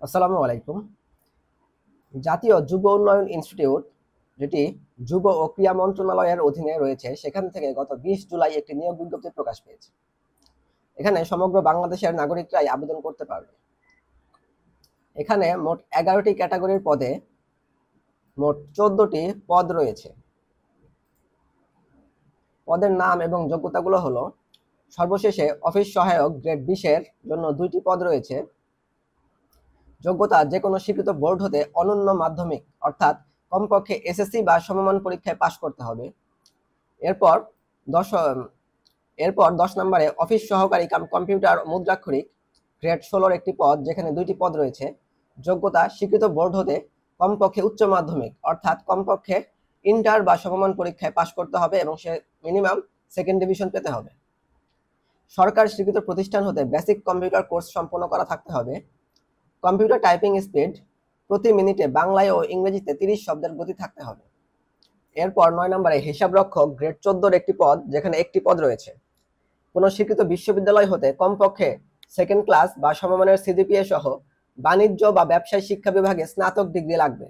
আসসালামু আলাইকুম। জাতীয় যুব উন্নয়ন ইনস্টিটিউট, যেটি যুব ও ক্রীড়া মন্ত্রণালয়ের অধীনে রয়েছে, সেখান থেকে গত 20 জুলাই একটি নিয়োগ বিজ্ঞপ্তি প্রকাশ পেয়েছে। এখানে সমগ্র বাংলাদেশের নাগরিকরাই আবেদন করতে পারবে। এখানে মোট 11টি ক্যাটাগরির পদে মোট 14টি পদ রয়েছে। পদের নাম এবং যোগ্যতাগুলো হলো: সর্বশেষে অফিস সহায়ক গ্রেড 20 এর জন্য 2টি পদ রয়েছে। যোগ্যতা: যে কোনো স্বীকৃত বোর্ড হতে অনন্য মাধ্যমিক অর্থাৎ কমপক্ষে এসএসসি বা সমমান পরীক্ষায় পাশ করতে হবে। এরপর 10 নম্বরে অফিস সহকারী কাম কম্পিউটার মুদ্রাক্ষরিক গ্রেড 16 একটি পদ, যেখানে 2টি পদ রয়েছে। যোগ্যতা: স্বীকৃত বোর্ড হতে কমপক্ষে উচ্চ মাধ্যমিক অর্থাৎ কমপক্ষে ইন্টার বা সমমান পরীক্ষায় পাশ করতে হবে এবং সে মিনিমাম সেকেন্ড ডিভিশন পেতে হবে। সরকার স্বীকৃত প্রতিষ্ঠান হতে বেসিক কম্পিউটার কোর্স সম্পন্ন করা থাকতে হবে। কম্পিউটার টাইপিং স্পিড প্রতি মিনিটে বাংলায় ও ইংরেজিতে 30 শব্দের গতি থাকতে হবে। এরপর 9 নম্বরে হিসাবরক্ষক গ্রেড 14 একটি পদ, যেখানে একটি পদ রয়েছে। কোনো স্বীকৃত বিশ্ববিদ্যালয় হতে কমপক্ষে সেকেন্ড ক্লাস বা সমমানের সিজিপিএ সহ বাণিজ্য বা ব্যবসায় শিক্ষা বিভাগে স্নাতক ডিগ্রি লাগবে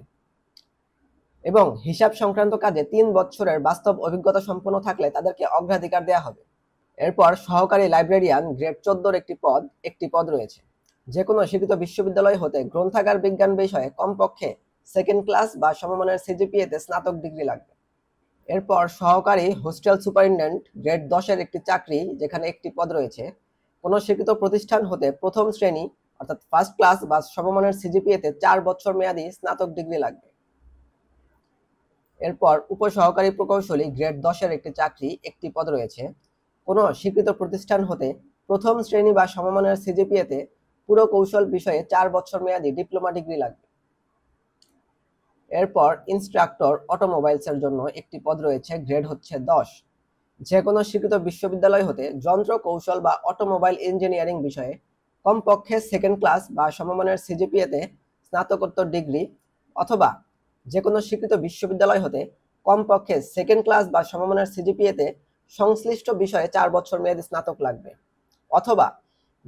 এবং হিসাব সংক্রান্ত কাজে 3 বছরের বাস্তব অভিজ্ঞতা সম্পন্ন থাকলে তাদেরকে অগ্রাধিকার দেওয়া হবে। এরপর সহকারী লাইব্রেরিয়ান গ্রেড 14 একটি পদ রয়েছে। যে কোনো স্বীকৃত বিশ্ববিদ্যালয় হতে গ্রন্থাগার বিজ্ঞান বিষয়ে কমপক্ষে সেকেন্ড ক্লাস বা সমমানের সিজিপিএতে স্নাতক ডিগ্রি লাগবে। এরপর সহকারী হোস্টেল সুপারিনটেন্ডেন্ট গ্রেড 10 একটি চাকরি, যেখানে একটি পদ রয়েছে। কোনো স্বীকৃত প্রতিষ্ঠান হতে প্রথম শ্রেণী অর্থাৎ ফার্স্ট ক্লাস বা সমমানের সিজিপিএতে 4 বছর মেয়াদী স্নাতক ডিগ্রি লাগবে। এরপর উপসহকারী প্রকৌশলী গ্রেড 10 একটি চাকরি, একটি পদ রয়েছে। কোনো স্বীকৃত প্রতিষ্ঠান হতে প্রথম শ্রেণী বা সমমানের সিজিপিএতে পুরকৌশল বিষয়ে 4 বছর মেয়াদী ডিপ্লোমা ডিগ্রি লাগবে। এরপর ইনস্ট্রাক্টর অটোমোবাইলসের জন্য একটি পদ রয়েছে, গ্রেড হচ্ছে 10। যে কোনো স্বীকৃত বিশ্ববিদ্যালয় হতে যন্ত্র কৌশল বা অটোমোবাইল ইঞ্জিনিয়ারিং বিষয়ে কমপক্ষে সেকেন্ড ক্লাস বা সমমানের সিজিপিএতে স্নাতকোত্তর ডিগ্রি, অথবা যে কোনো স্বীকৃত বিশ্ববিদ্যালয় হতে কমপক্ষে সেকেন্ড ক্লাস বা সমমানের সিজিপিএতে সংশ্লিষ্ট বিষয়ে 4 বছর মেয়াদী স্নাতক লাগবে, অথবা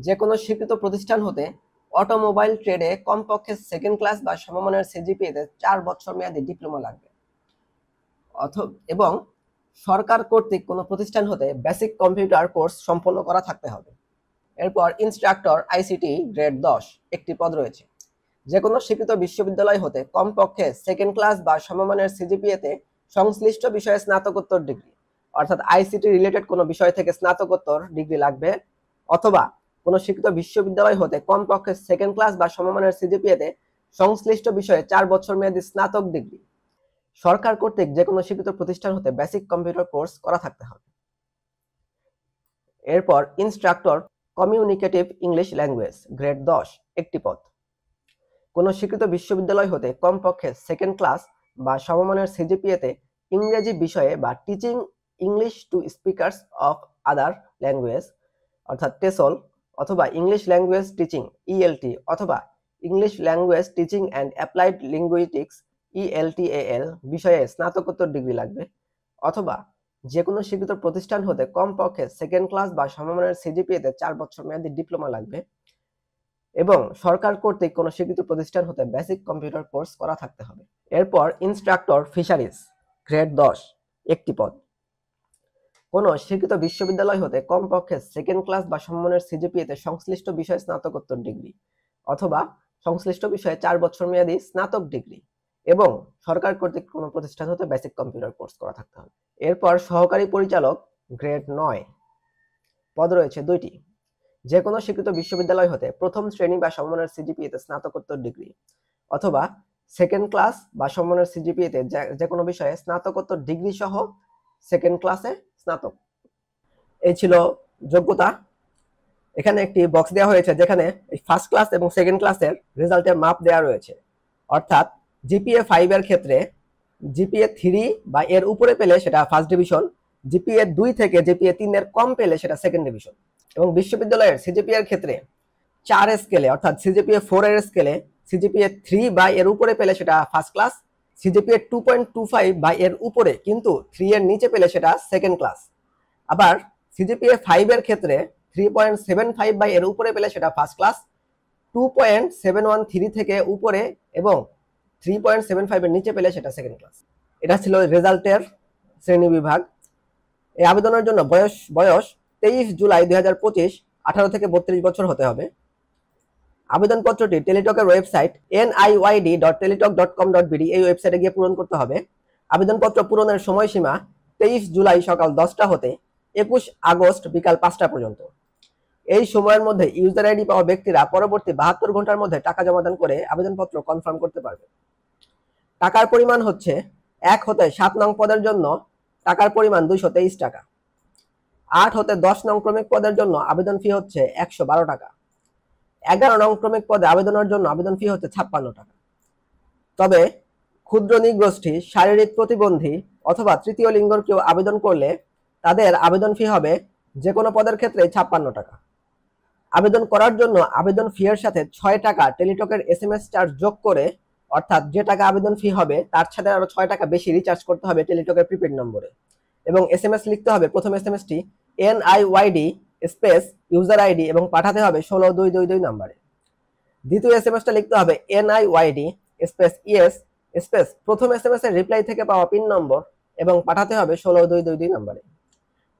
যে কোনো স্বীকৃত প্রতিষ্ঠান হতে অটোমোবাইল ট্রেডে কমপক্ষে সেকেন্ড ক্লাস বা সমমানের সিজিপিএতে 4 বছর মেয়াদী ডিপ্লোমা লাগবে, এবং সরকার কর্তৃক কোনো প্রতিষ্ঠান হতে বেসিক কম্পিউটার কোর্স সম্পন্ন করা থাকতে হবে। এরপর ইনস্ট্রাক্টর আইসিটি গ্রেড 10 একটি পদ রয়েছে। যে কোনো স্বীকৃত বিশ্ববিদ্যালয় হতে কমপক্ষে সেকেন্ড ক্লাস বা সমমানের সিজিপিএতে সংশ্লিষ্ট বিষয়ে স্নাতকোত্তর ডিগ্রি, অর্থাৎ আইসিটি রিলেটেড কোনো বিষয় থেকে স্নাতকোত্তর ডিগ্রি লাগবে, অথবা কোনো স্বীকৃত বিশ্ববিদ্যালয় হতে কমপক্ষে সেকেন্ড ক্লাস বা সমমানের সিজিপিএতে সংশ্লিষ্ট বিষয়ে 4 বছর মেয়াদী স্নাতক ডিগ্রি। সরকার কর্তৃক যে কোনো স্বীকৃত প্রতিষ্ঠান হতে বেসিক কম্পিউটার কোর্স করা থাকতে হবে। এরপর instructor communicative English language grade 10 একটি পদ। কোনো স্বীকৃত বিশ্ববিদ্যালয় হতে কমপক্ষে সেকেন্ড ক্লাস বা সমমানের সিজিপিএতে ইংরেজি বিষয়ে বা teaching English to speakers of other language অর্থাৎ টেসল, অথবা ইংলিশ ল্যাঙ্গুয়েজ টিচিং ইএলটি, অথবা English language teaching and applied linguistics ELTAL বিষয়ে স্নাতকোত্তর ডিগ্রি লাগবে, অথবা যে কোনো স্বীকৃত প্রতিষ্ঠান হতে কমপক্ষে সেকেন্ড ক্লাস বা সমমানের সিজিপিএতে 4 বছর মেয়াদী ডিপ্লোমা লাগবে, এবং সরকার কর্তৃক কোনো স্বীকৃত প্রতিষ্ঠান হতে বেসিক কম্পিউটার কোর্স করা থাকতে হবে। এরপর ইনস্ট্রাক্টর ফিশারিজ গ্রেড 10 একটি পদ। কোনো স্বীকৃত বিশ্ববিদ্যালয় হতে কমপক্ষে সেকেন্ড ক্লাস বা সমমানের সিজিপিএতে সংশ্লিষ্ট বিষয়ে স্নাতকোত্তর ডিগ্রি, অথবা সংশ্লিষ্ট বিষয়ে 4 বছর মেয়াদী স্নাতক ডিগ্রি, এবং সরকার কর্তৃক কোনো প্রতিষ্ঠান হতে বেসিক কম্পিউটার কোর্স করা থাকতে হবে। এরপর সহকারী পরিচালক গ্রেড 9 পদ রয়েছে 2টি। যে কোনো স্বীকৃত বিশ্ববিদ্যালয় হতে প্রথম শ্রেণী বা সমমানের সিজিপিএতে স্নাতকোত্তর ডিগ্রি, অথবা সেকেন্ড ক্লাস বা সমমানের সিজিপিএতে যে কোনো বিষয়ে স্নাতকোত্তর ডিগ্রি সহ সেকেন্ড ক্লাসে স্নাতক। এই ছিল যোগ্যতা। এখানে একটি বক্স দেওয়া হয়েছে যেখানে ফার্স্ট ক্লাস এবং সেকেন্ড ক্লাসের রেজাল্টের মাপ দেওয়া রয়েছে, অর্থাৎ জিপিএ 5 এর ক্ষেত্রে জিপিএ 3 বা এর উপরে পেলে সেটা ফার্স্ট ডিভিশন, জিপিএ 2 থেকে জিপিএ 3 এর কম পেলে সেটা সেকেন্ড ডিভিশন, এবং বিশ্ববিদ্যালয়ের সিজিপিএ এর ক্ষেত্রে 4 স্কেলে অর্থাৎ সিজিপিএ 4 এর স্কেলে সিজিপিএ 3 বা এর উপরে পেলে সেটা ফার্স্ট ক্লাস, সিজিপিএ 2.25 বা এর উপরে কিন্তু 3 এর নিচে পেলে সেটা সেকেন্ড ক্লাস। আবার সিজিপিএ 5 এর ক্ষেত্রে 3.75 বা এর উপরে পেলে সেটা ফার্স্ট ক্লাস, 2.713 থেকে উপরে এবং 3.75 এর নিচে পেলে সেটা সেকেন্ড ক্লাস। এটা ছিল রেজাল্টের শ্রেণী বিভাগ। এই আবেদনের জন্য বয়স 23 জুলাই 2025, 18 থেকে 32 বছর হতে হবে। আবেদনপত্রটি টেলিটকের ওয়েবসাইট niyd.teletalk.com.bd এই ওয়েবসাইটে গিয়ে পূরণ করতে হবে। আবেদনপত্র পূরণের সময়সীমা 23 জুলাই সকাল 10টা হতে 21 আগস্ট বিকাল 5টা পর্যন্ত। এই সময়ের মধ্যে ইউজার আইডি পাওয়া ব্যক্তিরা পরবর্তী 72 ঘন্টার মধ্যে টাকা জমাদান করে আবেদনপত্র কনফার্ম করতে পারবে। টাকার পরিমাণ হচ্ছে 1 হতে 7 নং পদের জন্য টাকার পরিমাণ 223 টাকা। 8 হতে 10 নং ক্রমিক পদের জন্য আবেদন ফি হচ্ছে 112 টাকা। 11 নং ক্রমিক পদে আবেদনের জন্য আবেদন ফি হচ্ছে 56 টাকা। তবে ক্ষুদ্র নৃগোষ্ঠী, শারীরিক প্রতিবন্ধী অথবা তৃতীয় লিঙ্গের কেউ আবেদন করলে তাদের আবেদন ফি হবে যে কোনো পদের ক্ষেত্রে 56 টাকা। আবেদন করার জন্য আবেদন ফি এর সাথে 6 টাকা টেলিটকের SMS চার্জ যোগ করে, অর্থাৎ যে টাকা আবেদন ফি হবে তার সাথে আরো 6 টাকা বেশি রিচার্জ করতে হবে টেলিটকের প্রিপেড নম্বরে, এবং SMS লিখতে হবে প্রথম SMSটি NIYD স্পেস ইউজার আইডি এবং পাঠাতে হবে 16222 নম্বরে। দ্বিতীয় SMSটা লিখতে হবে NIYD স্পেস ইয়েস স্পেস প্রথম SMS এর রিপ্লাই থেকে পাওয়া পিন নম্বর এবং পাঠাতে হবে 16222 নম্বরে।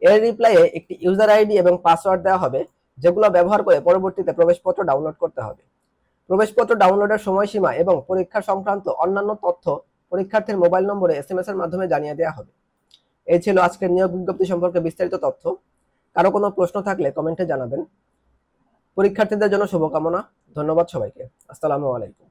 এর রিপ্লাইয়ে একটি ইউজার আইডি এবং পাসওয়ার্ড দেওয়া হবে, যেগুলো ব্যবহার করে পরবর্তীতে প্রবেশপত্র ডাউনলোড করতে হবে। প্রবেশপত্র ডাউনলোডের সময়সীমা এবং পরীক্ষা সংক্রান্ত অন্যান্য তথ্য পরীক্ষার্থীর মোবাইল নম্বরে SMS এর মাধ্যমে জানিয়ে দেওয়া হবে। এই ছিল আজকের নিয়োগ বিজ্ঞপ্তি সম্পর্কে বিস্তারিত তথ্য। কারো কোনো প্রশ্ন থাকলে কমেন্টে জানাবেন। পরীক্ষার্থীদের জন্য শুভকামনা। ধন্যবাদ সবাইকে। আসসালামু আলাইকুম।